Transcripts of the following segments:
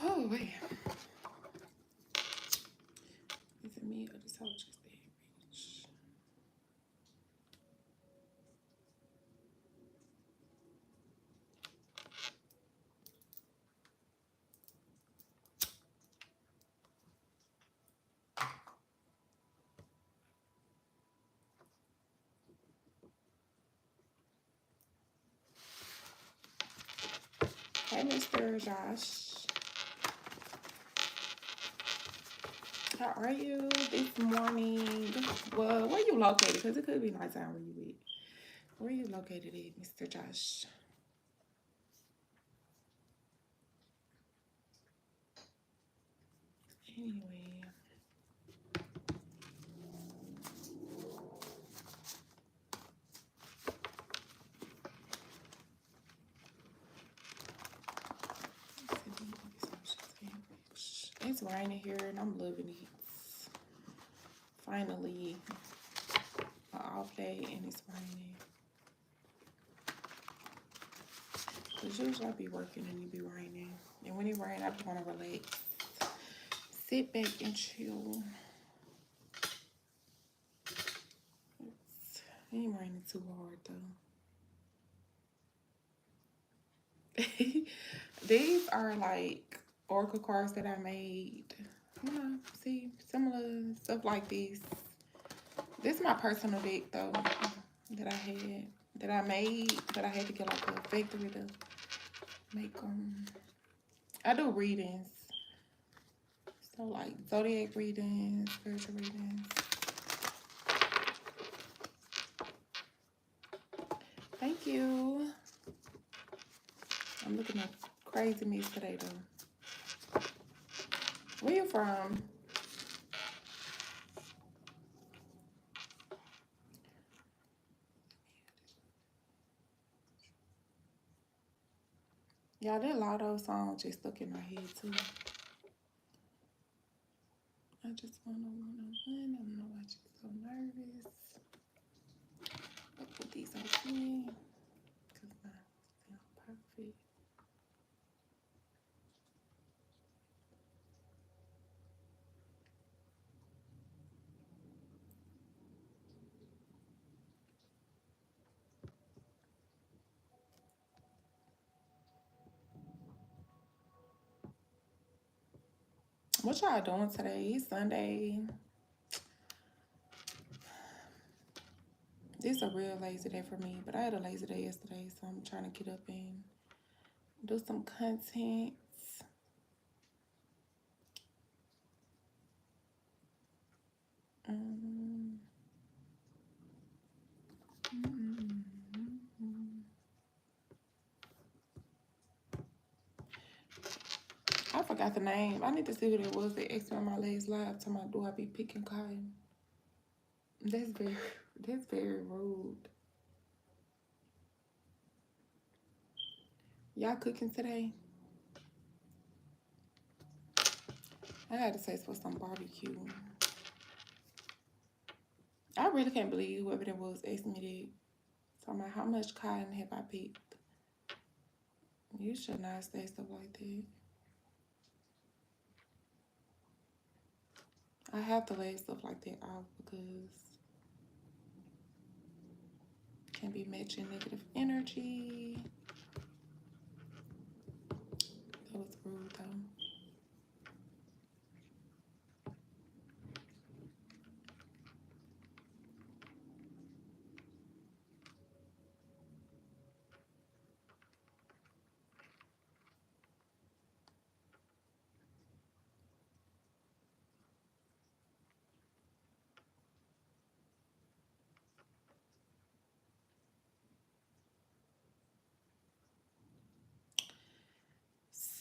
Oh, wait. Is it me or this whole just being rich? Hey, Mr. Josh. How are you this morning? Well, where you located? Because it could be nighttime where you at. Where you located at, Mr. Josh? Anyway. It's raining here and I'm loving it. Finally, an off day and it's raining. Because usually I be working and it be raining. And when it rains, I just want to relax. Sit back and chill. It ain't raining too hard though. These are like oracle cards that I made. You know, see, similar stuff like this. This is my personal deck though that I made, but I had to get like a factory to make them. I do readings. So like zodiac readings, spiritual readings. Thank you. I'm looking at crazy meat today though. Where you from? Yeah, there are a lot of those songs just stuck in my head too. I just wanna win. I don't know why she's so nervous. I put these on me because my sound perfect. What y'all doing today? It's Sunday. This is a real lazy day for me, but I had a lazy day yesterday, so I'm trying to get up and do some content. Um, I forgot the name. I need to see what it was. They asked me on my last live. Talking about, do I be picking cotton? That's very rude. Y'all cooking today? I had to taste for some barbecue. I really can't believe whoever that was asked me that. Talking about how much cotton have I picked? You should not say stuff like that. I have to lay stuff like that off because it can be matching negative energy. That was rude though.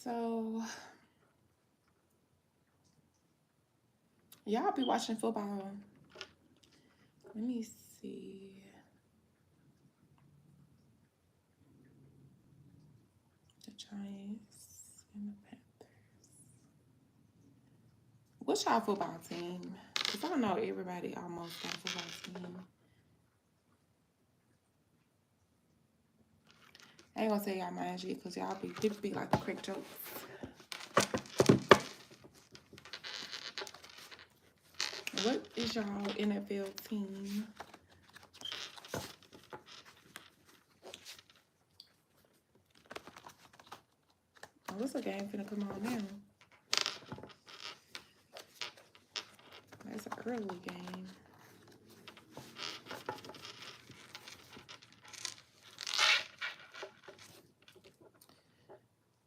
So, y'all be watching football. Let me see. The Giants and the Panthers. What's y'all football team? Because I know everybody almost got a football team. I ain't gonna say y'all mind yet because y'all be, people be like the quick jokes. is y'all NFL team? Oh, what's a game finna come on now? That's an early game.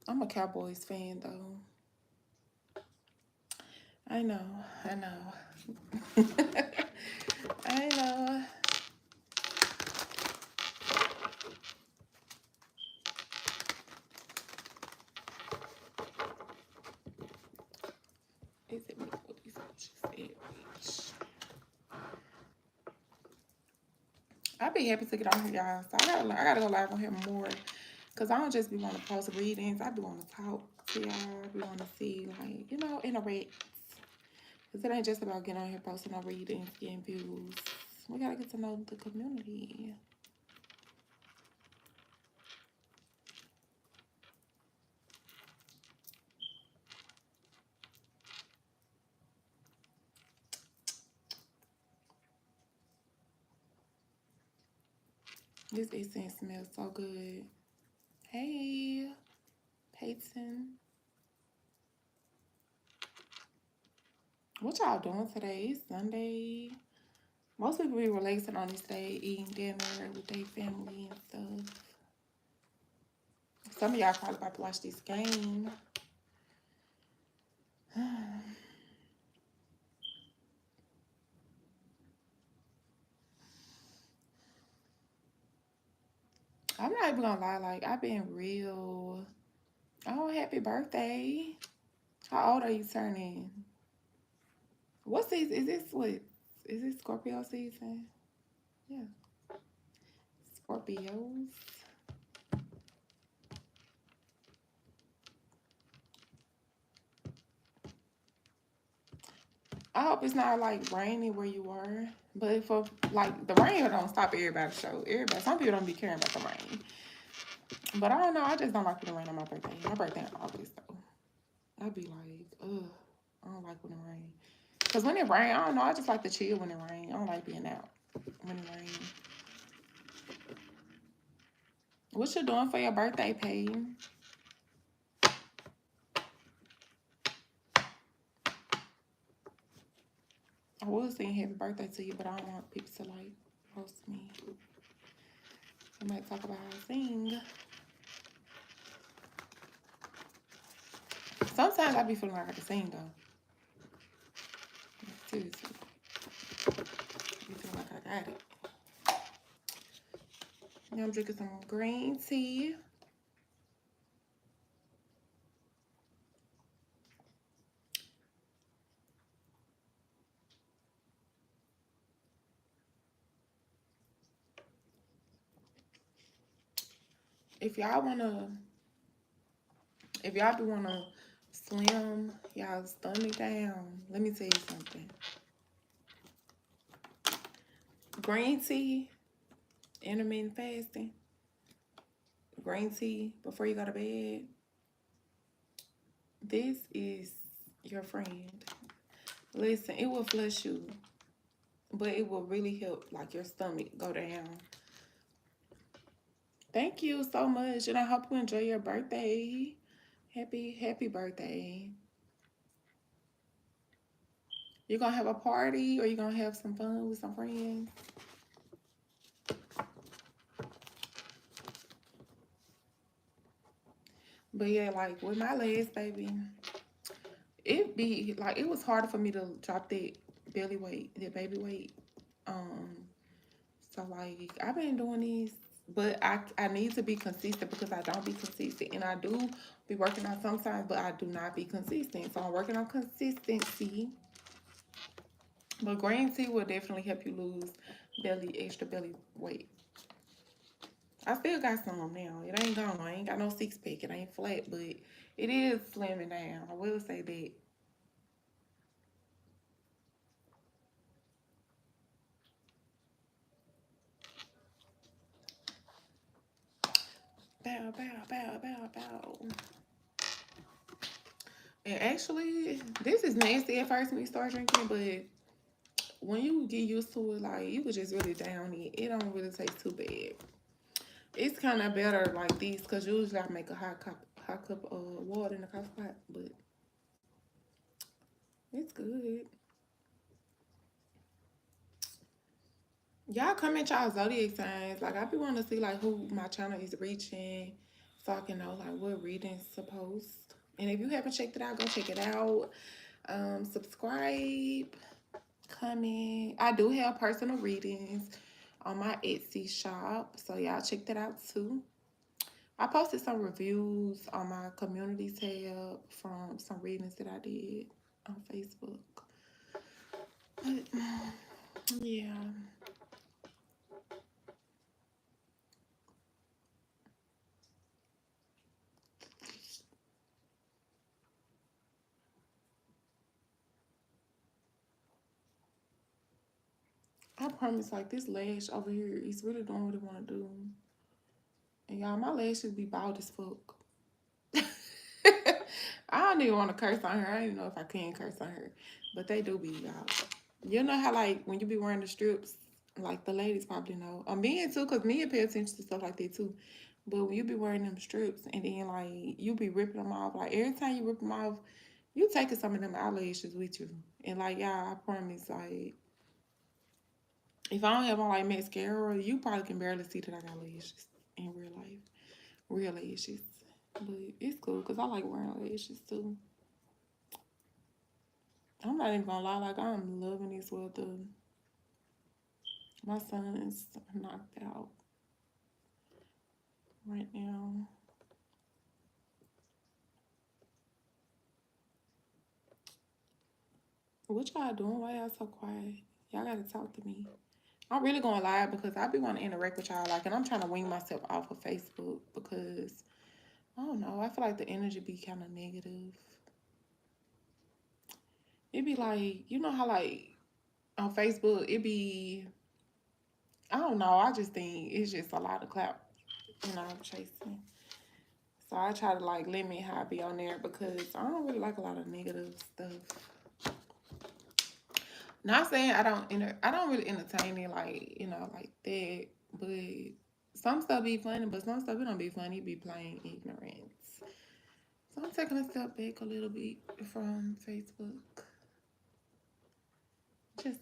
I'm a Cowboys fan though. I know. I know. Is it me? What these bitches said? I'd be happy to get on here, y'all. So I gotta go live on here more. Cause I don't just be want to post readings. I be want to talk to y'all. I be want to see, like, interact. Cause it ain't just about getting on here posting our readings, getting views. We gotta get to know the community. This essence smells so good. Hey, Peyton. What y'all doing today? It's Sunday. Most people be relaxing on this day, eating dinner with their family and stuff. Some of y'all probably about to watch this game. I'm not even gonna lie, like, I've been real. Oh, happy birthday. How old are you turning? What season? Is this Scorpio season? Yeah. Scorpios. I hope it's not like raining where you are. But if like the rain don't stop everybody's show. Some people don't be caring about the rain. But I don't know. I just don't like when it rain on my birthday. My birthday in August though. I'd be like, ugh, I don't like when it rain. Cause when it rain, I don't know. I just like to chill when it rain. I don't like being out when it rain. What you doing for your birthday, Peyton? I was saying happy birthday to you, but I don't want people to like roast me. I might talk about how I sing. Sometimes I be feeling like I can sing though. Seriously. I be feeling like I got it. Now I'm drinking some green tea. If y'all be wanna slim y'all stomach down, let me tell you something. Green tea, intermittent fasting, green tea before you go to bed. This is your friend. Listen, it will flush you, but it will really help like your stomach go down. Thank you so much, and I hope you enjoy your birthday. Happy birthday. You gonna have a party or you gonna have some fun with some friends? But yeah, like with my last baby, it was harder for me to drop that belly weight, that baby weight. Um, so like I've been doing these, but I need to be consistent because I don't be consistent, and I do be working out sometimes, but I do not be consistent. So I'm working on consistency. But green tea will definitely help you lose extra belly weight. I still got some now. It ain't gone. I ain't got no six pack. It ain't flat, but it is slimming down. I will say that. Bow, bow, bow, bow, bow. And actually, this is nasty at first when you start drinking, but when you get used to it, like you could just really down it. It don't really taste too bad. It's kind of better like these because usually I make a hot cup of water in the coffee pot, but it's good. Y'all comment y'all zodiac signs. Like I be wanting to see like who my channel is reaching, so I can know like what readings to post. And if you haven't checked it out, go check it out. Subscribe, comment. I do have personal readings on my Etsy shop, so y'all check that out too. I posted some reviews on my community tab from some readings that I did on Facebook. But yeah, I promise, like this lash over here is really doing what it want to do. And y'all, my lashes be bald as fuck. I don't even want to curse on her. I don't even know if I can curse on her, but they do be bald. You know how like when you be wearing the strips, like the ladies probably know, or men too, cause men pay attention to stuff like that too. But when you be wearing them strips and then like you be ripping them off, like every time you rip them off, you taking some of them eyelashes with you. And like y'all, I promise, like if I don't have on like mascara, you probably can barely see that I got lashes in real life, real lashes. But it's cool because I like wearing lashes too. I'm not even gonna lie, like I'm loving this weather. My son is knocked out right now. What y'all doing? Why y'all so quiet? Y'all gotta talk to me. I'm really going live because I be want to interact with y'all, like, and I'm trying to wean myself off of Facebook because I don't know. I feel like the energy be kind of negative. It be like you know how like on Facebook it be I don't know. I just think it's just a lot of clap, chasing. So I try to like limit how I be on there because I don't really like a lot of negative stuff. Not saying I don't really entertain it like like that, but some stuff be funny, but some stuff it don't be funny. It be plain ignorance. So I'm taking a step back a little bit from Facebook, just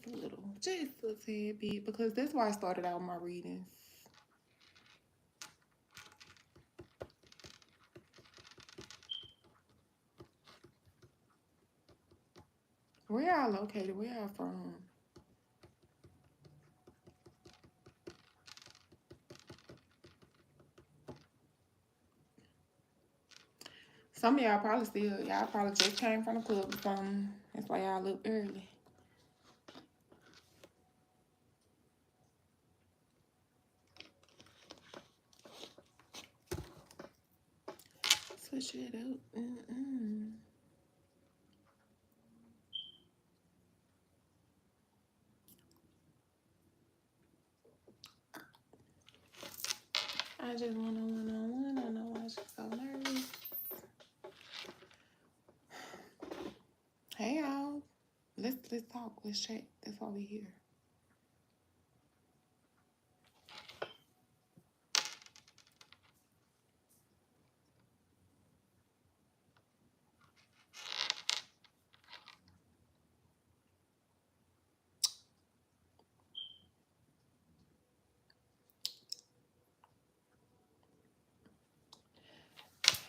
a tad bit, because that's why I started out my readings. Where y'all located? Where y'all from? Some of y'all probably just came from the club or something. That's why y'all look early. Switch it up. I just wanna one-on-one. I know I should so nervous. Hey y'all. Let's talk. Let's chat. That's why we here.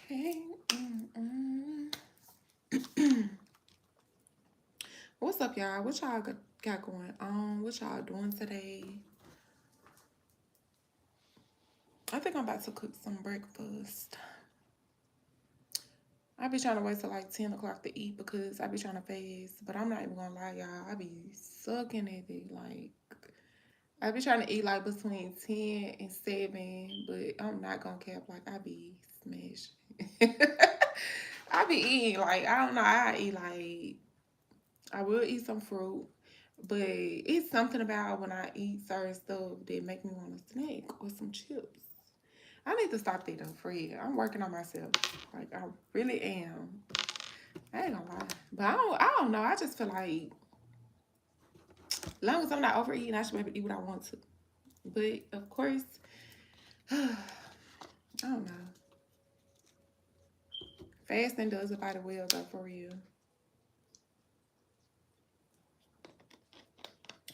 Hey. What's up, y'all? What y'all got going on? What y'all doing today? I think I'm about to cook some breakfast. I be trying to wait till like 10 o'clock to eat because I be trying to fast. But I'm not even gonna lie, y'all. I be sucking at it. Like, I be trying to eat like between 10 and 7. But I'm not gonna cap. Like, I be smashing. I be eating like, I don't know. I eat like, I will eat some fruit. But it's something about when I eat certain stuff that make me want a snack or some chips. I need to stop that though, for real. I'm working on myself. Like I really am. I ain't gonna lie. But I don't know. I just feel like As long as I'm not overeating, I should be able to eat what I want to. But of course, I don't know. Fasting does a body well though, for real.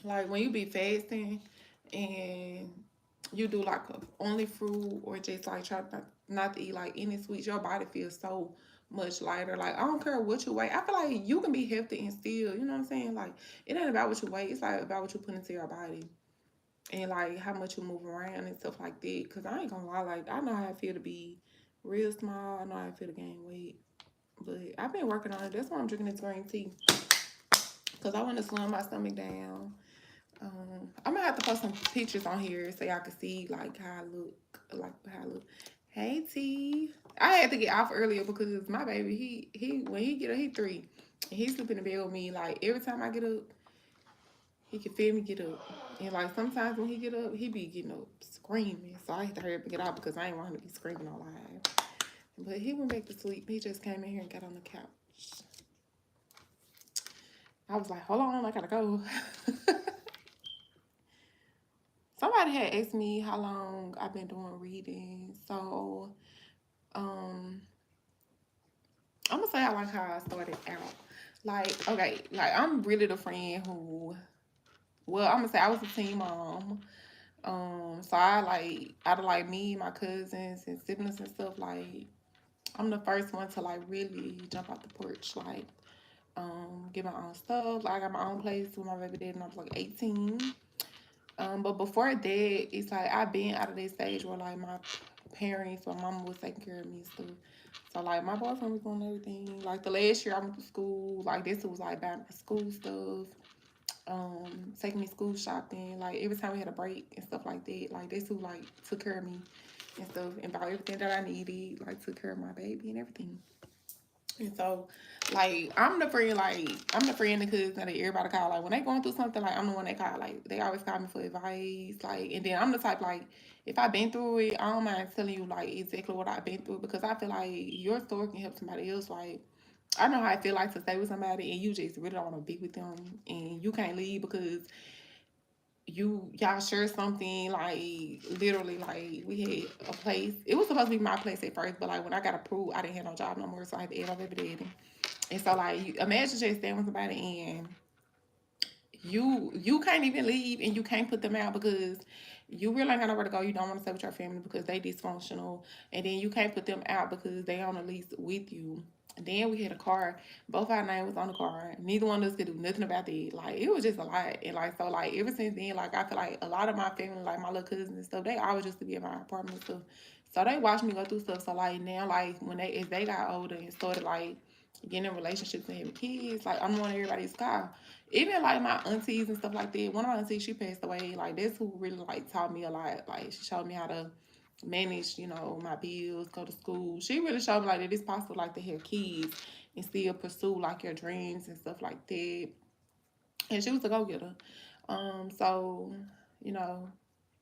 Like when you be fasting and you do like a only fruit or just like try not to eat like any sweets, your body feels so much lighter. Like I don't care what you weigh. I feel like you can be healthy and still, you know what I'm saying? Like it ain't about what you weigh. It's like about what you put into your body and like how much you move around and stuff like that. Cause I ain't gonna lie, like I know how I feel to be real small. I know how I feel to gain weight. But I've been working on it. That's why I'm drinking this green tea. Cause I want to slim my stomach down. I'm gonna have to post some pictures on here so y'all can see like how I look, like how I look. Hey T, I had to get off earlier because my baby, he when he get up, he 3, and he sleep in the bed with me. Like every time I get up, he can feel me get up, and like sometimes when he get up, he be getting up screaming. So I had to hurry up and get out because I ain't want him to be screaming all live. But he went back to sleep. He just came in here and got on the couch. I was like, hold on, I gotta go. Somebody had asked me how long I've been doing reading. So, um, I'm gonna say I like how I started out. Like, okay, like I'm really the friend who, well, I'm gonna say I was a teen mom. So I like out of like me, my cousins and siblings and stuff, like I'm the first one to like really jump out the porch, like get my own stuff. Like I got my own place with my baby dad when I was like 18. But before that, it's like I've been out of that stage where like my parents, my mama was taking care of me and stuff. So like my boyfriend was doing everything. Like the last year I went to school, like this was like buying my school stuff, taking me school shopping. Like every time we had a break and stuff like that, like this who like took care of me and stuff and bought everything that I needed, like took care of my baby and everything. And so, like, I'm the friend and cousin that everybody call. Like, when they going through something, like, I'm the one they call. Like, they always call me for advice. Like, and then I'm the type, like, if I've been through it, I don't mind telling you, like, exactly what I've been through because I feel like your story can help somebody else. Like, I know how I feel like to stay with somebody and you just really don't want to be with them and you can't leave because y'all share something like literally like we had a place. It was supposed to be my place at first, but like when I got approved, I didn't have no job no more, so I had to end up every day. And so like imagine just staying with somebody and you can't even leave and you can't put them out because you really ain't got nowhere to go. You don't want to stay with your family because they dysfunctional, and then you can't put them out because they on a lease with you. And then we had a car. Both our names was on the car. Neither one of us could do nothing about it. Like it was just a lot. And like so, like ever since then, like I feel like a lot of my family, like my little cousins and stuff, they always used to be in my apartment and stuff. So they watched me go through stuff. So like now, like when they as they got older and started like getting in relationships and having kids, like I'm the one everybody's car. Even like my aunties and stuff like that. One of my aunties, she passed away. Like that's who really like taught me a lot. Like she showed me how to manage, my bills, go to school. She really showed me like that it's possible like to have kids and still pursue like your dreams and stuff like that. And she was a go getter. So, you know,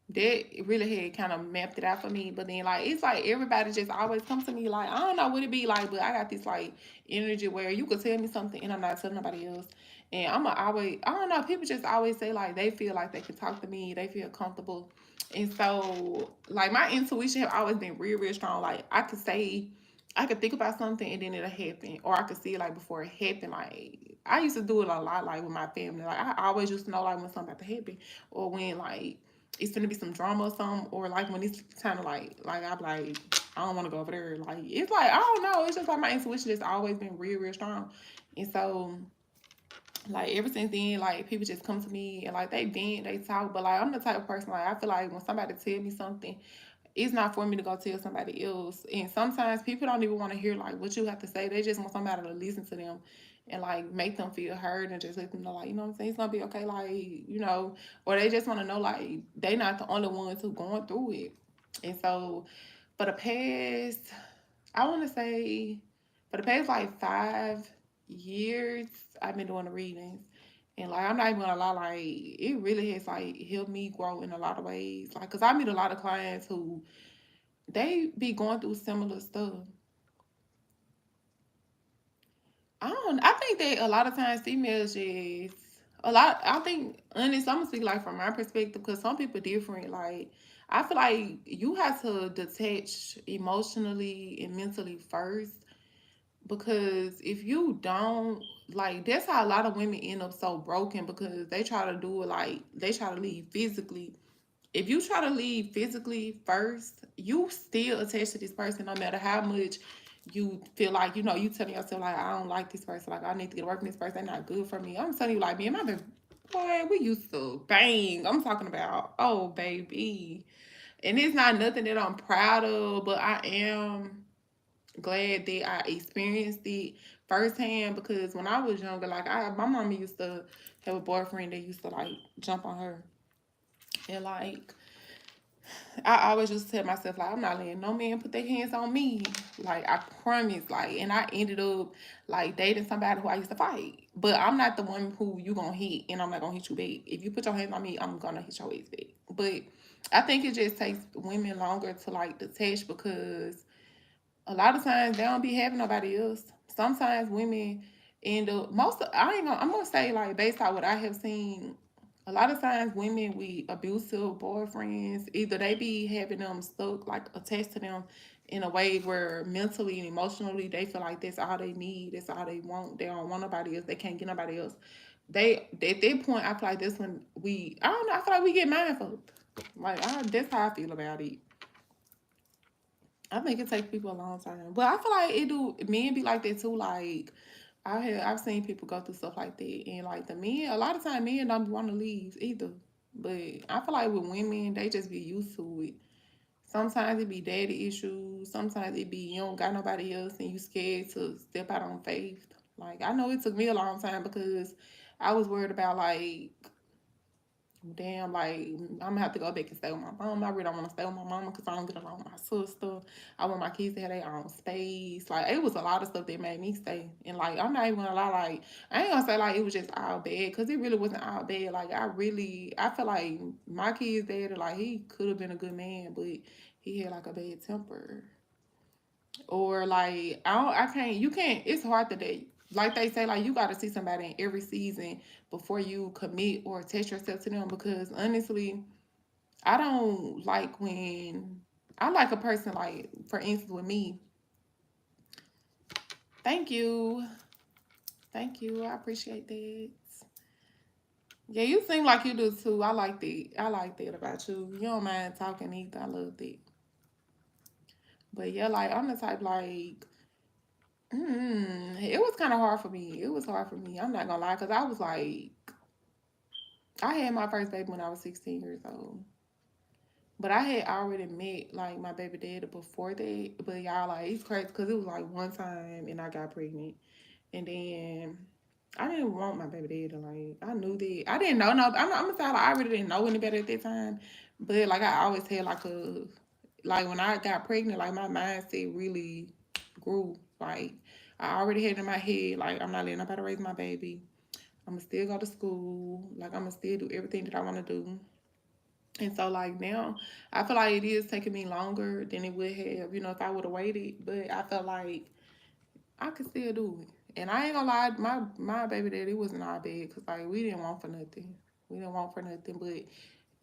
that really had kind of mapped it out for me. But then like it's like everybody just always comes to me like I don't know what it be like, but I got this like energy where you could tell me something and I'm not telling nobody else. And I'm always I don't know, people just always say like they feel like they can talk to me, they feel comfortable. And so like my intuition have always been real, real strong. Like I could think about something and then it'll happen. Or I could see it like before it happened. Like I used to do it a lot like with my family. Like I always used to know like when something about to happen or when like it's gonna be some drama or something, or like when it's kind of like I'm like I don't want to go over there. Like it's like I don't know. It's just like my intuition has always been real, real strong, and so like ever since then, like people just come to me and like they vent, they talk, but like I'm the type of person like I feel like when somebody tell me something, it's not for me to go tell somebody else. And sometimes people don't even want to hear like what you have to say. They just want somebody to listen to them and like make them feel heard and just let them know like, you know what I'm saying, it's gonna be okay, like, or they just want to know like they not the only ones who going through it. And so for the past, I wanna say for the past like 5 years, I've been doing the readings. And like I'm not even gonna lie, like it really has like helped me grow in a lot of ways. Like, cause I meet a lot of clients who they be going through similar stuff. I think that a lot of times females just a lot. I think, honest, I'm gonna speak like from my perspective because some people different. Like, I feel like you have to detach emotionally and mentally first, because if you don't, like, that's how a lot of women end up so broken, because they try to do it, like they try to leave physically. If you try to leave physically first, you still attached to this person no matter how much you feel like, you telling yourself like, I don't like this person, like I need to get away from this person, they're not good for me. I'm telling you, like, me and my baby boy, we used to bang. I'm talking about, oh baby. And it's not nothing that I'm proud of, but I am glad that I experienced it firsthand, because when I was younger, like, my mama used to have a boyfriend that used to like jump on her, and like I always just tell myself, like, I'm not letting no man put their hands on me. Like, I promise. Like, and I ended up like dating somebody who I used to fight. But I'm not the one who you gonna hit, and I'm not gonna hit you back. If you put your hands on me, I'm gonna hit your ass back. But I think it just takes women longer to like detach, because a lot of times they don't be having nobody else. Sometimes women end up, I'm gonna say, like, based on what I have seen, a lot of times women with abusive boyfriends, either they be having them stuck, like attached to them in a way where mentally and emotionally they feel like that's all they need, that's all they want. They don't want nobody else, they can't get nobody else. They at that point, I feel like that's when I don't know, I feel like we get mindful. Like, that's how I feel about it. I think it takes people a long time, but I feel like it do. Men be like that too. Like, I've seen people go through stuff like that, and like the men, a lot of time men don't want to leave either. But I feel like with women, they just be used to it. Sometimes it be daddy issues. Sometimes it be you don't got nobody else, and you scared to step out on faith. Like, I know it took me a long time, because I was worried about, like, damn, like, I'm gonna have to go back and stay with my mom. I really don't want to stay with my mama because I don't get along with my sister. I want my kids to have their own space. Like, it was a lot of stuff that made me stay. And like, I'm not even gonna lie, like, I ain't gonna say like it was just all bad, because it really wasn't all bad. Like, I feel like my kid's dad, like, he could have been a good man, but he had like a bad temper. Or like, I can't, you can't, it's hard to date. Like they say, like, you got to see somebody in every season before you commit or attach yourself to them, because honestly, I don't like when I like a person, like, for instance, with me. Thank you. Thank you. I appreciate that. Yeah, you seem like you do too. I like that. I like that about you. You don't mind talking either. I love that. But yeah, like, I'm the type, like, it was kind of hard for me. It was hard for me. I'm not gonna lie, because I was like, I had my first baby when I was 16 years old. But I had already met like my baby daddy before that. But y'all, like, it's crazy because it was like one time and I got pregnant. And then I didn't want my baby daddy. Like, I knew that. I didn't know no. I'm gonna say, like, I really didn't know any better at that time. But like, I always had like like, when I got pregnant, like, my mindset really grew. Like, I already had in my head, like, I'm not letting nobody raise my baby. I'm gonna still go to school. Like, I'm gonna still do everything that I want to do. And so, like, now, I feel like it is taking me longer than it would have, if I would have waited. But I felt like I could still do it. And I ain't gonna lie, my baby daddy wasn't all bad, because like, we didn't want for nothing. We didn't want for nothing. But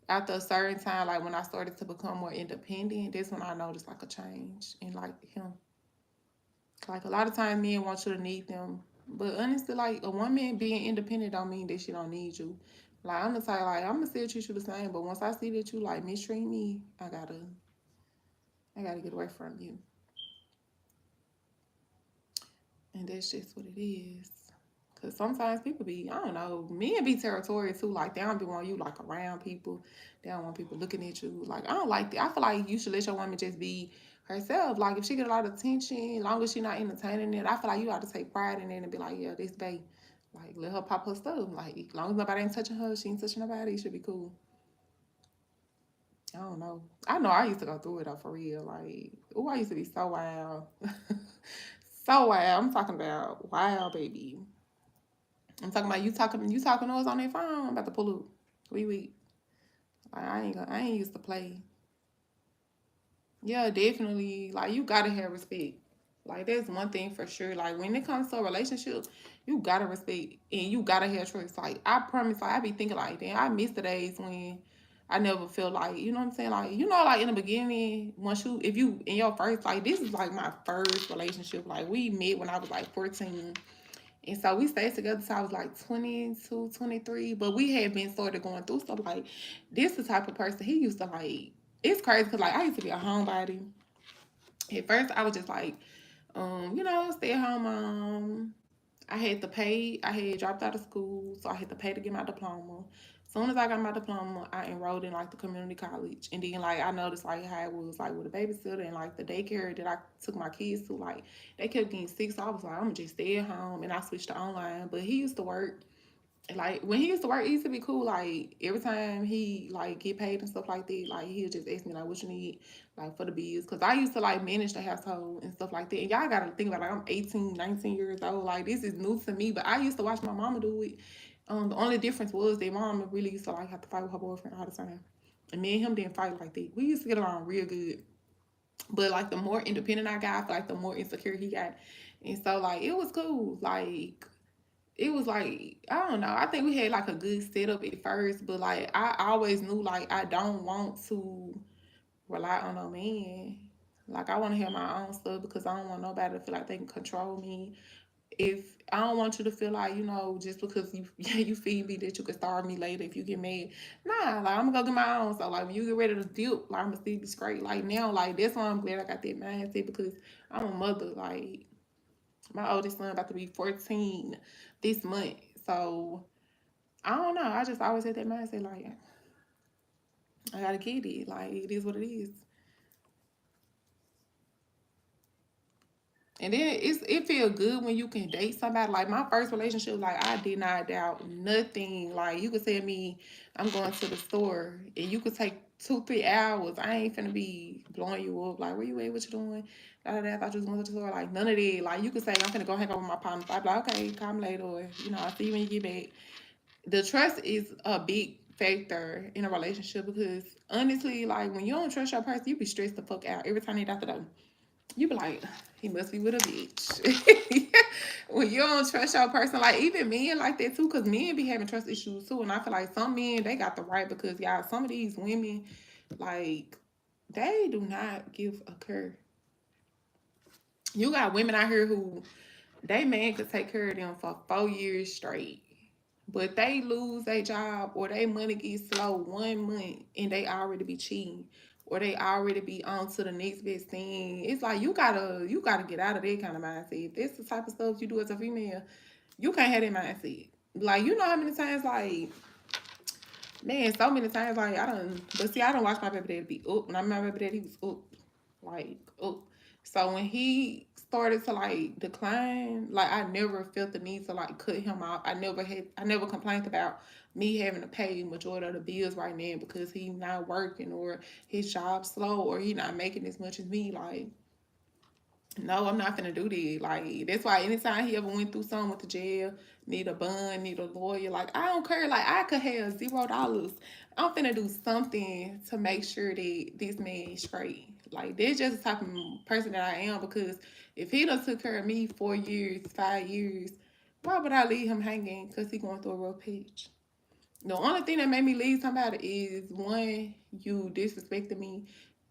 after a certain time, like, when I started to become more independent, that's when I noticed like a change in like him. Like, a lot of times men want you to need them. But honestly, like, a woman being independent don't mean that she don't need you. Like, I'm the type, like, I'm gonna still treat you the same, but once I see that you like mistreat me, I gotta get away from you. And that's just what it is. Cause sometimes people be, I don't know, men be territorial too. Like, they don't be want you like around people. They don't want people looking at you. Like, I don't like that. I feel like you should let your woman just be herself. Like, if she get a lot of attention, as long as she not entertaining it, I feel like you ought to take pride in it and be like, yeah, this babe. Like, let her pop her stuff. Like, as long as nobody ain't touching her, she ain't touching nobody, it should be cool. I don't know. I know I used to go through it though, for real. Like, oh, I used to be so wild. So wild. I'm talking about wild, baby. I'm talking about you talking to us on their phone. I'm about to pull up. We. Like, I ain't used to play. Yeah, definitely. Like, you gotta have respect. Like, that's one thing for sure. Like, when it comes to a relationship, you gotta respect and you gotta have trust. Like I promise, like I be thinking like, damn, I miss the days when I never feel like, you know what I'm saying? Like, you know, like in the beginning, once you, if you in your first, like this is like my first relationship. Like we met when I was like 14. And so we stayed together till I was like 22, 23. But we had been sort of going through stuff. Like, this the type of person he used to like. It's crazy because like I used to be a homebody. At first, I was just like, you know, stay at home mom. I had to pay. I had dropped out of school, so I had to pay to get my diploma. As soon as I got my diploma, I enrolled in like the community college, and then like I noticed like how it was like with a babysitter and like the daycare that I took my kids to. Like they kept getting sick, so I was like, I'm gonna just stay at home, and I switched to online. But he used to work, like when he used to work, he used to be cool. Like every time he like get paid and stuff like that, like he'll just ask me like what you need like for the bills. Cause I used to like manage the household and stuff like that. And y'all gotta think about like I'm 18, 19 years old. Like this is new to me, but I used to watch my mama do it. The only difference was that mama really used to like have to fight with her boyfriend all the time. And me and him didn't fight like that. We used to get along real good. But like the more independent I got, I feel like the more insecure he got. And so like it was cool. Like it was like I don't know. I think we had like a good setup at first, but like I always knew like I don't want to rely on no man. Like I want to have my own stuff because I don't want nobody to feel like they can control me. If I don't want you to feel like, you know, just because you you feed me that you can starve me later if you get mad. Nah, like I'm gonna go get my own. So like when you get ready to dip, like I'm gonna still be straight. Like now, like that's why I'm glad I got that mindset because I'm a mother. Like my oldest son about to be 14 this month. So I don't know. I just always had that mindset like I gotta get it. Like it is what it is. And then it feel good when you can date somebody. Like my first relationship, like I did not doubt nothing. Like you could tell me I'm going to the store and you could take 2, 3 hours. I ain't finna be blowing you up. Like where you at? What you doing? Da, da, da, I thought you was going to the store. Like none of that. Like you could say I'm finna go hang out with my partner. I'd be like, okay, come later, or you know, I'll see you when you get back. The trust is a big factor in a relationship because honestly, like when you don't trust your person, you be stressed the fuck out every time they out the door. You be like, he must be with a bitch. When you don't trust your person, like even men like that too, because men be having trust issues too. And I feel like some men they got the right because y'all, some of these women, like, they do not give a care. You got women out here who they man could take care of them for 4 years straight. But they lose their job or their money gets slow 1 month and they already be cheating or they already be on to the next best thing. It's like you gotta get out of that kind of mindset. If that's the type of stuff you do as a female, you can't have that mindset. Like you know how many times like man, so many times like I don't but see I don't watch my baby daddy be up. When I met my baby daddy he was up. Like up. So when he started to like decline, like I never felt the need to like cut him out. I never complained about me having to pay majority of the bills right now because he not working or his job slow or he not making as much as me. Like no, I'm not gonna do that. Like that's why anytime he ever went through something with the jail, need a bond, need a lawyer, like I don't care. Like I could have $0. I'm finna do something to make sure that this man is straight. Like that's just the type of person that I am because if he done took care of me 4 years, 5 years, why would I leave him hanging? Cause he going through a rough patch. The only thing that made me leave somebody is one, you disrespected me,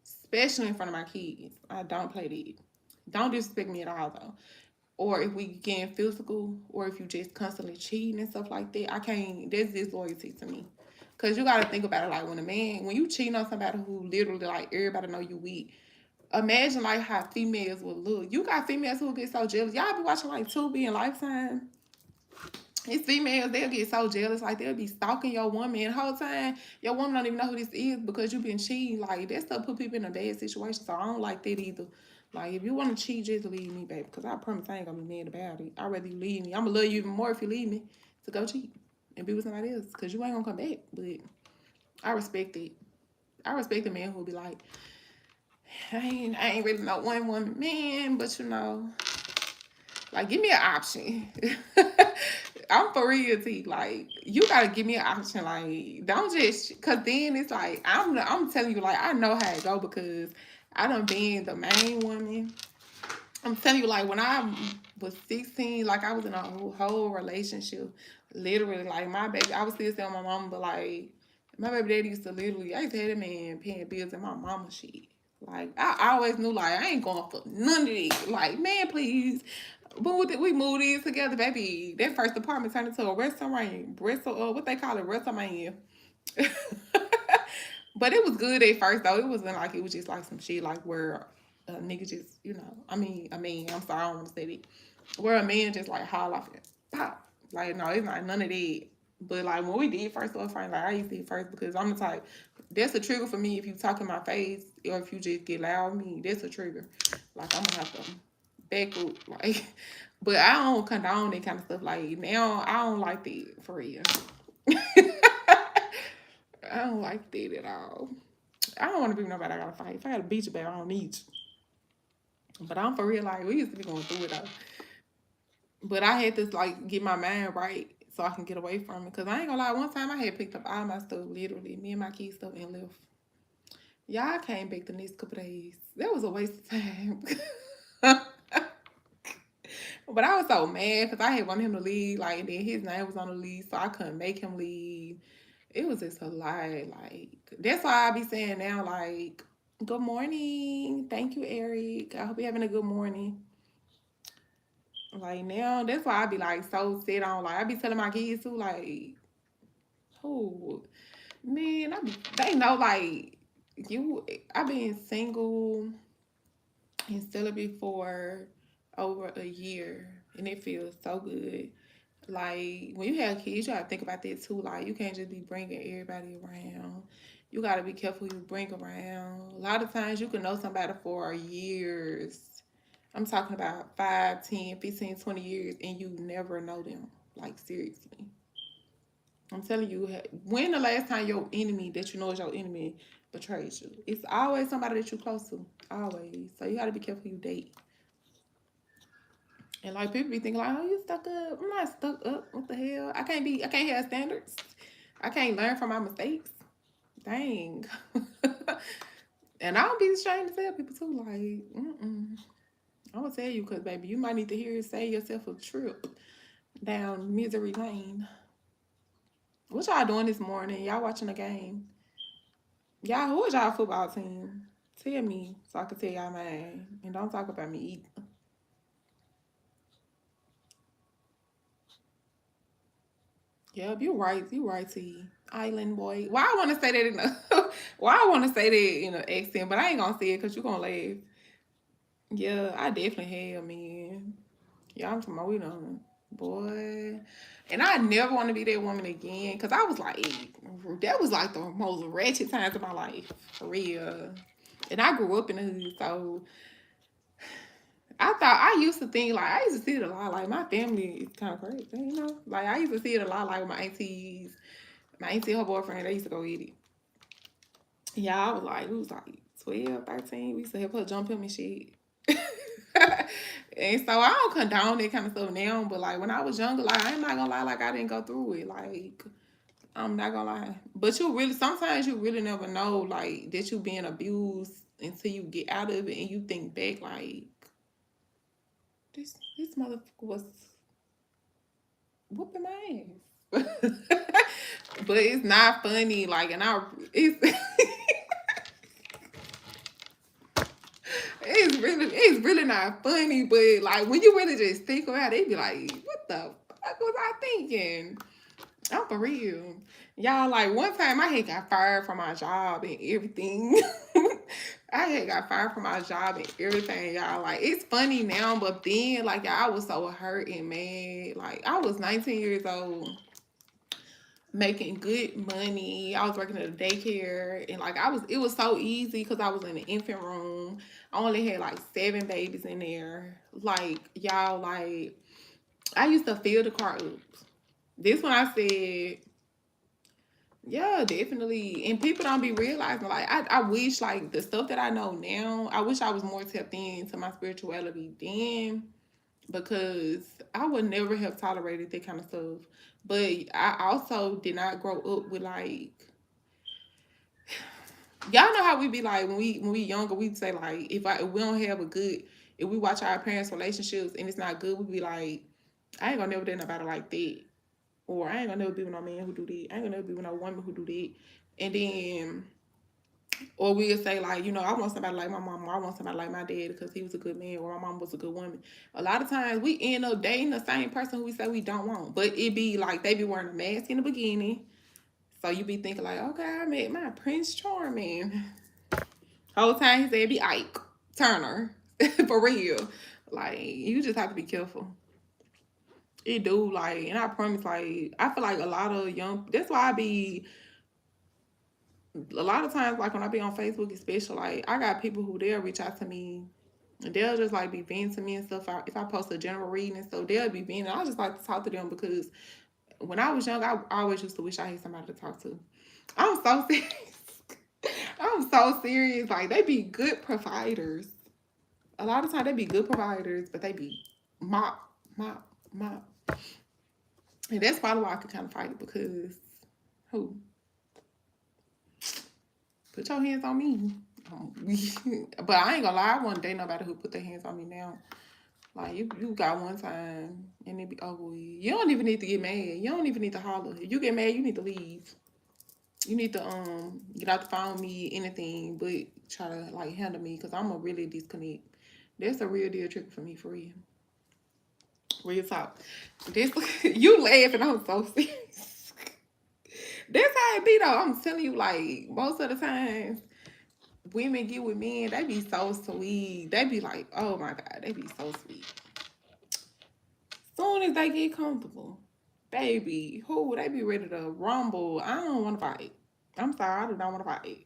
especially in front of my kids. I don't play that. Don't disrespect me at all though. Or if we getting physical, or if you just constantly cheating and stuff like that, I can't. That's disloyalty to me. Cause you gotta think about it like when you cheating on somebody who literally like everybody know you weak. Imagine like how females will look. You got females who get so jealous. Y'all be watching like Tubi and Lifetime. It's females, they'll get so jealous, like they'll be stalking your woman the whole time. Your woman don't even know who this is because you been cheating. Like that stuff put people in a bad situation. So I don't like that either. Like if you want to cheat, just leave me, baby. Because I promise I ain't gonna be mad about it. I'd rather you leave me. I'm gonna love you even more if you leave me to go cheat and be with somebody else. Because you ain't gonna come back. But I respect it. I respect the man who'll be like, I ain't really no one woman man, but you know, like, give me an option. I'm for real, T. Like, you gotta give me an option. Like, don't just, cause then it's like I'm telling you, like, I know how it go because I done been the main woman. I'm telling you, like when I was 16, like I was in a whole relationship. Literally, like my baby, I was still telling my mama, but like my baby daddy used to literally, I used to have that man paying bills and my mama shit. Like I always knew, like I ain't going for none of it. Like man, please, we moved in together, baby. That first apartment turned into a restaurant, what they call it, restaurant. But it was good at first though. It wasn't like it was just like some shit like where a nigga just, I mean, I'm sorry, I don't want to say that. Where a man just like holler off and pop. Like no, it's not none of that. But like when we did first start fighting, like I used to hit first because I'm the type. That's a trigger for me if you talk in my face or if you just get loud with me. That's a trigger. Like I'm gonna have to back up. Like, but I don't condone that kind of stuff. Like now, I don't like that for real. I don't like that at all. I don't want to be with nobody I gotta fight. If I gotta beat you, baby, I don't need you. But I'm for real, like, we used to be going through it though. But I had to, like, get my mind right so I can get away from it. Because I ain't gonna lie, one time I had picked up all my stuff, literally, me and my kids' stuff, and left. Y'all came back the next couple days. That was a waste of time. But I was so mad because I had wanted him to leave, like, and then his name was on the lease, so I couldn't make him leave. It was just a lie. Like that's why I be saying now, like, good morning. Thank you, Eric. I hope you're having a good morning. Like now, that's why I be like so set on. Like I be telling my kids too, like, oh man, they know like you. I been single and celibate for over a year, and it feels so good. Like when you have kids, you gotta think about that too. Like you can't just be bringing everybody around. You gotta be careful who you bring around. A lot of times you can know somebody for years. I'm talking about 5, 10, 15, 20 years and you never know them. Like seriously. I'm telling you, when the last time your enemy that you know is your enemy betrays you? It's always somebody that you're close to. Always. So you gotta be careful who you date. And like people be thinking like, oh, you stuck up. I'm not stuck up. What the hell? I can't have standards. I can't learn from my mistakes. Dang. And I don't be ashamed to tell people too, like, I'm gonna tell you because baby, you might need to hear it save yourself a trip down misery lane. What y'all doing this morning? Y'all watching the game? Y'all, who is y'all football team? Tell me so I can tell y'all mine. And don't talk about me either. Yep, you right. You right, T. Island boy. Why I want to say that in a why I want to say that in an accent, but I ain't gonna say it because you gonna laugh. Yeah, I definitely have, man. Yeah, I'm talking about we done, boy. And I never want to be that woman again because I was like, that was like the most wretched times of my life, for real. And I grew up in the hood, so I thought I used to think like I used to see it a lot. Like my family is kind of crazy, you know. Like I used to see it a lot. Like with my aunties, my auntie and her boyfriend, they used to go eat it. Yeah, I was like, we was like 12, 13. We used to help her jump him and shit. And so I don't condone that kind of stuff now, but like when I was younger, like I'm not gonna lie, like I didn't go through it. Like I'm not gonna lie. But you really sometimes you really never know like that you being abused until you get out of it and you think back like this motherfucker was whooping my ass. But it's not funny, like and I it's it's really not funny, but like when you really just think about it, it be like, what the fuck was I thinking? I'm for real. Y'all, like one time I had got fired from my job and everything. I had got fired from my job and everything, y'all. Like it's funny now, but then like y'all, I was so hurt and mad. Like I was 19 years old making good money. I was working at a daycare and like it was so easy because I was in the infant room. I only had like 7 babies in there. Like y'all, like I used to fill the car up. This when I said, yeah, definitely. And people don't be realizing like I wish like the stuff that I know now, I wish I was more tapped into my spirituality then because I would never have tolerated that kind of stuff. But I also did not grow up with like y'all know how we be like when we younger we say like if we don't have a good if we watch our parents' relationships and it's not good, we be like, I ain't gonna never date nobody like that. Or I ain't gonna never be with no man who do that. I ain't gonna never be with no woman who do that. And then, or we'll say like, I want somebody like my mom, or I want somebody like my dad because he was a good man, or my mom was a good woman. A lot of times we end up dating the same person who we say we don't want, but it be like they be wearing a mask in the beginning, so you be thinking like, okay, I met my Prince Charming. Whole time he said be Ike Turner. For real. Like, you just have to be careful. It do, like, and I promise, like, I feel like a lot of that's why a lot of times, like, when I be on Facebook, especially, like, I got people who they'll reach out to me, and they'll just, like, be venting to me and stuff. If I post a general reading and stuff, they'll be venting. I just like to talk to them because when I was young, I always used to wish I had somebody to talk to. I'm so serious. I'm so serious. Like, they be good providers. A lot of times they be good providers, but they be mop, mop, mop. And that's probably why I could kind of fight because who? Put your hands on me. But I ain't gonna lie, I wouldn't date nobody who put their hands on me now. Like, you got one time and it be over with. You don't even need to get mad. You don't even need to holler. If you get mad, you need to leave. You need to get out the phone with me, anything, but try to like handle me because I'm a really disconnect. That's a real deal trick for me, for real. Real talk. This you laughing, I'm so serious. That's how it be though. I'm telling you, like, most of the times women get with men, they be so sweet. They be like, oh my God, they be so sweet. Soon as they get comfortable, baby, they be ready to rumble. I don't want to fight. I'm sorry, I do not want to fight.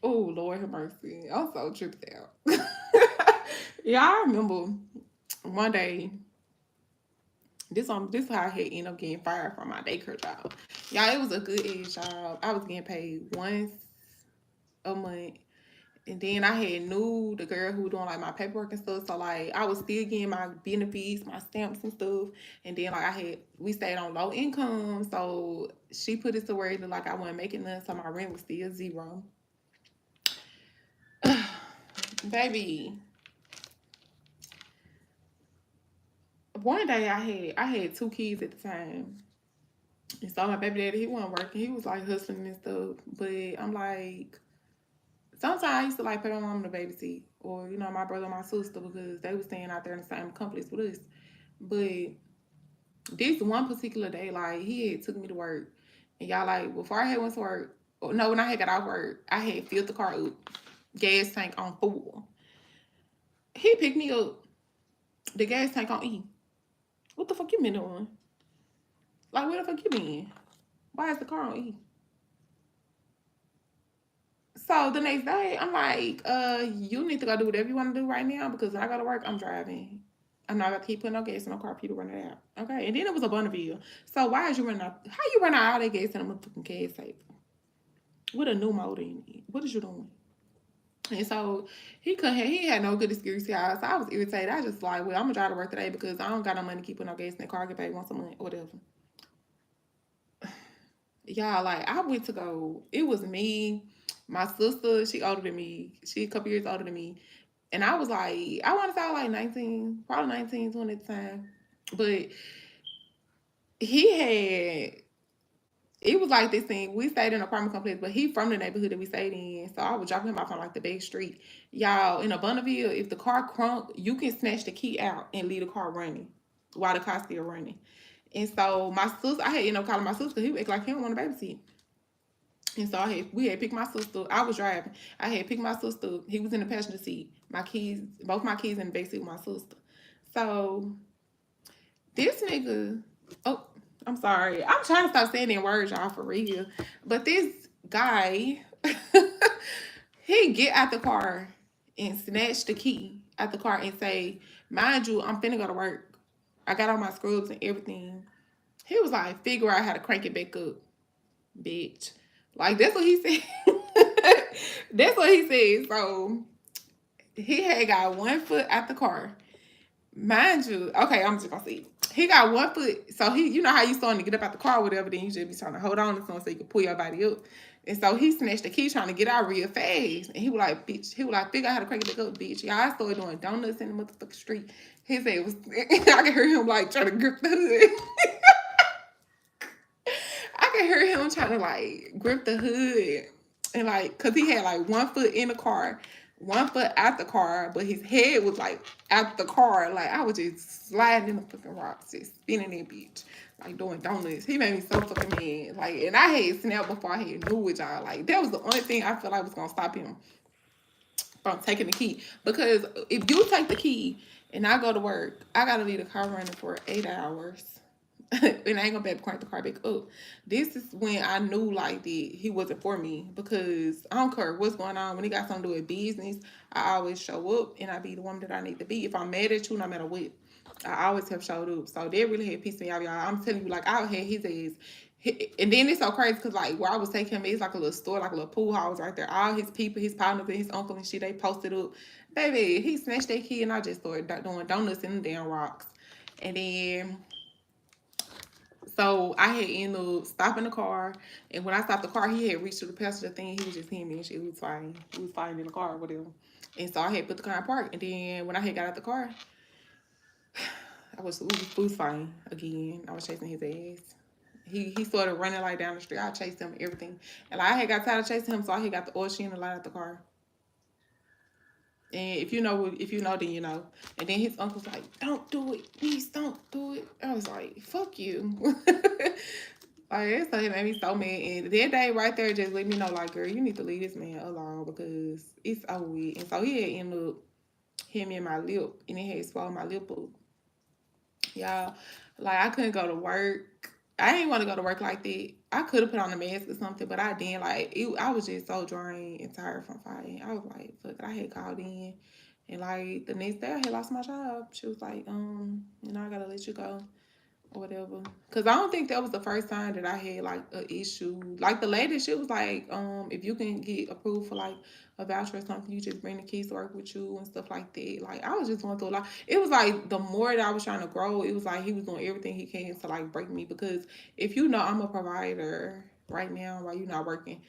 Oh, Lord have mercy. I'm so tripped out. Yeah, I remember one day, this is how I had ended up getting fired from my daycare job. Y'all, it was a good age job. I was getting paid once a month. And then I had knew the girl who was doing like my paperwork and stuff. So like I was still getting my benefits, my stamps and stuff. And then like we stayed on low income. So she put it to where like I wasn't making none, so my rent was still zero. Baby, one day I had two kids at the time. And so my baby daddy, he wasn't working. He was like hustling and stuff. But I'm like, sometimes I used to like put my mom in the babysit, or my brother and my sister, because they were staying out there in the same complex with us. But this one particular day, like he had took me to work, and y'all, like, before I had went to work, or no, when I had got out of work, I had filled the car up, gas tank on full. He picked me up, the gas tank on E. What the fuck you been doing? Like, where the fuck you been? Why is the car on E? So the next day, I'm like, you need to go do whatever you want to do right now, because when I go to work, I'm driving. I'm not about to keep putting no gas in my car for you to run it out. Okay. And then it was a Bonneville. So why is you running out? How you run out all that gas in a motherfucking gas tank? With a new motor in it. What is you doing? And so he had no good excuse, y'all. So I was irritated. I just like, well, I'm gonna drive to work today because I don't got no money to keep putting no gas in the car. I get paid once a month or whatever. Y'all, like, I went to go. It was me, my sister. She older than me. She a couple years older than me. And I was like, I want to say like 19, probably 19, 20 at the time. But it was like this thing. We stayed in an apartment complex, but he from the neighborhood that we stayed in. So I was dropping him off on like the back street. Y'all, in a Bonneville, if the car crunk, you can snatch the key out and leave the car running while the car's still running. And so my sister, I had ended up calling my sister. He act like he don't want to babysit. And so we had picked my sister. I was driving. I had picked my sister. He was in the passenger seat. Both my kids in the back seat with my sister. So this nigga, oh, I'm sorry. I'm trying to stop saying that words, y'all, for real. But this guy, he get out the car and snatch the key out the car and say, mind you, I'm finna go to work. I got all my scrubs and everything. He was like, figure out how to crank it back up, bitch. Like, that's what he said. That's what he said. So he had got one foot out the car. Mind you, okay, I'm just gonna say he got one foot. So you know how you starting to get up out the car or whatever, then you just be trying to hold on to something so you can pull your body up. And so he snatched the key trying to get out real fast. And he was like, bitch, he was like, figure out how to crank it back up, bitch. Y'all, I started doing donuts in the motherfucking street. His head was, I could hear him like trying to grip the hood. I could hear him trying to like grip the hood. And like, cause he had like 1 foot in the car, 1 foot out the car, but his head was like out the car. Like I was just sliding in the fucking rocks, just spinning that bitch, like doing donuts. He made me so fucking mad. Like, and I had snapped before I had knew it, y'all. Like that was the only thing I felt like was gonna stop him from taking the key. Because if you take the key and I go to work, I gotta leave the car running for 8 hours. And I ain't gonna be able to crank the car back up. This is when I knew like that he wasn't for me, because I don't care what's going on. When he got something to do with business, I always show up and I be the woman that I need to be. If I'm mad at you, no matter what, I always have showed up. So that really had pissed me off, y'all. I'm telling you, like I had his ass. And then it's so crazy because like where I was taking him, it's like a little store, like a little pool house right there. All his people, his partners, and his uncle and shit, they posted up. Baby, he snatched that key and I just started doing donuts in the damn rocks. And then so I had ended up stopping the car, and when I stopped the car, he had reached to the passenger thing. He was just hearing me and shit. He was fighting. He was fighting in the car or whatever. And so I had put the car in park. And then when I had got out the car, we was fighting again. I was chasing his ass. He started running like down the street. I chased him, everything. And I had got tired of chasing him, so I had got the oil sheen and light out the car. And if you know, then you know. And then his uncle's like, "Don't do it, please, don't do it." I was like, "Fuck you." Like, so it made me so mad. And that day right there just let me know, like, girl, you need to leave this man alone because it's over with. And so he had ended up hitting me in my lip, and it had swallowed my lip up. Y'all, like, I couldn't go to work. I didn't want to go to work like that. I could have put on a mask or something, but I didn't. Like, I was just so drained and tired from fighting. I was like, fuck, I had called in. And, like, the next day I had lost my job. She was like, I got to let you go or whatever. Because I don't think that was the first time that I had like an issue. Like the lady, she was like, if you can get approved for like a voucher or something, you just bring the kids to work with you and stuff like that. Like I was just going through a lot. It was like the more that I was trying to grow, it was like he was doing everything he can to like break me. Because if you know I'm a provider right now while you're not working,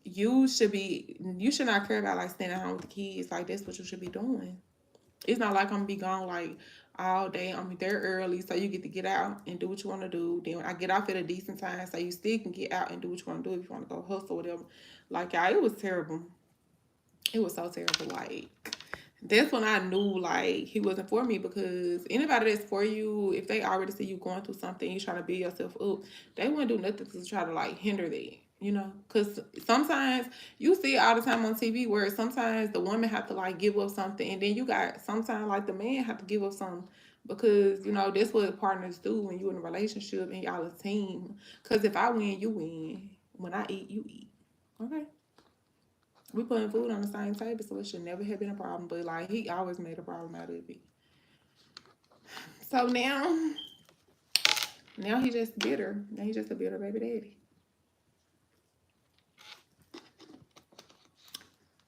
you should not care about like staying at home with the kids. Like that's what you should be doing. It's not like I'm gonna be gone like all day. I'm there early, so you get to get out and do what you want to do. Then when I get off at a decent time, so you still can get out and do what you want to do if you want to go hustle or whatever. Like y'all, it was terrible. It was so terrible. Like that's when I knew like he wasn't for me, because anybody that's for you, if they already see you going through something, you trying to build yourself up, they wouldn't do nothing to try to like hinder that. You know, because sometimes you see it all the time on TV where sometimes the woman have to like give up something, and then you got sometimes like the man have to give up something, because that's what partners do when you in a relationship and y'all a team. Because if I win, you win. When I eat, you eat. Okay. We putting food on the same table, so it should never have been a problem. But like he always made a problem out of it. So now he just bitter. Now he just a bitter baby daddy.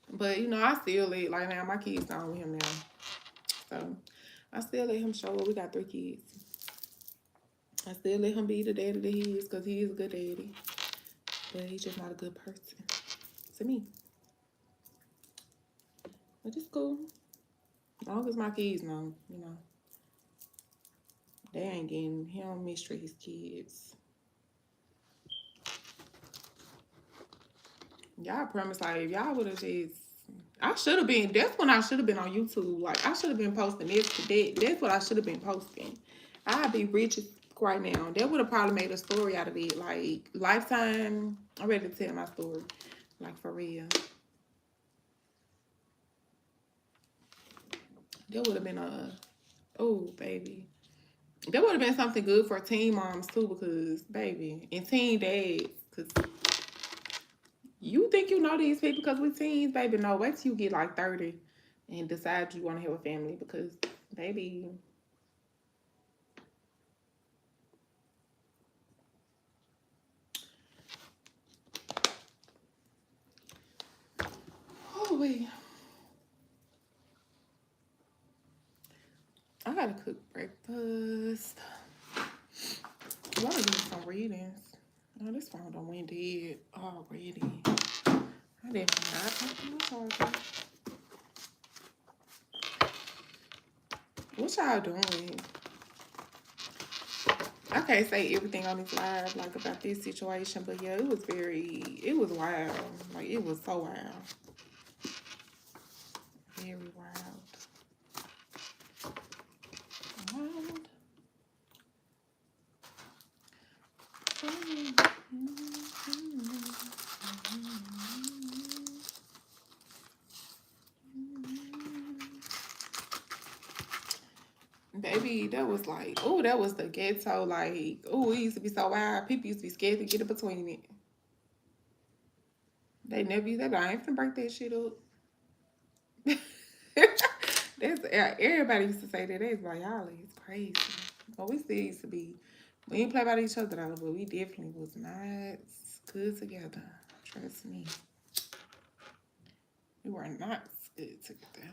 But I still let like now my kids gone with him now. So I still let him show up. We got 3 kids. I still let him be the daddy that he is, because he is a good daddy. But he's just not a good person to me. But it's cool. As long as my kids know, they ain't getting, he don't mistreat his kids. Y'all promise, like, if y'all would have just, I should have been, that's when I should have been on YouTube. Like, I should have been posting this to that. That's what I should have been posting. I'd be rich right now. That would have probably made a story out of it. Like, Lifetime, I'm ready to tell my story. Like, for real. That would have been oh, baby. That would have been something good for teen moms, too, because, baby, and teen dads, because you think you know these people because we teens, baby. No, wait till you get like 30 and decide you want to have a family, because, baby, oh, wait. I gotta cook breakfast. I want to do some readings. Oh, this phone done went dead already. I definitely not taking my charger. What y'all doing? I can't say everything on this live like about this situation, but yeah, it was wild. Like it was so wild. Very wild. Wild. Baby, that was like, oh, that was the ghetto. Like, oh, it used to be so wild. People used to be scared to get in between it. They never used that, but I ain't finna break that shit up. That's everybody used to say that. They was like, y'all is crazy. But we still used to be. We didn't play about each other though, but we definitely was not good together. Trust me. We were not good together.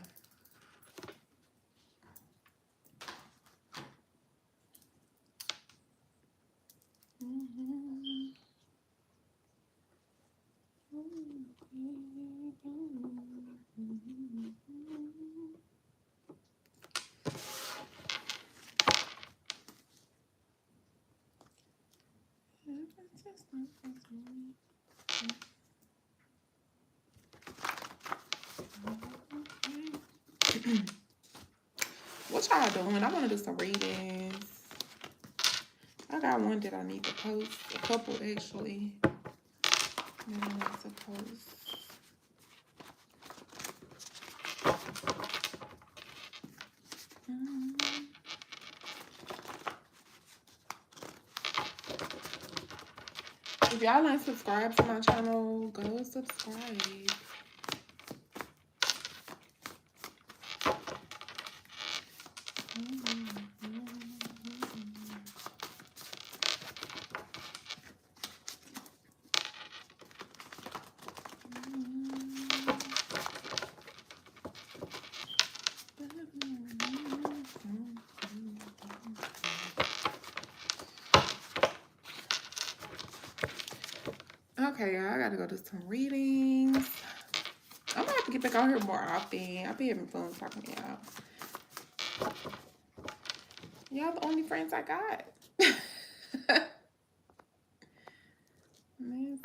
What y'all doing? I want to do some readings. I got one that I need to post. A couple actually. That I need to post. If y'all ain't subscribed to my channel, go subscribe. Okay, y'all, I gotta go do some readings. I'm gonna have to get back on here more often. I've been having fun talking to y'all. Y'all the only friends I got. Man,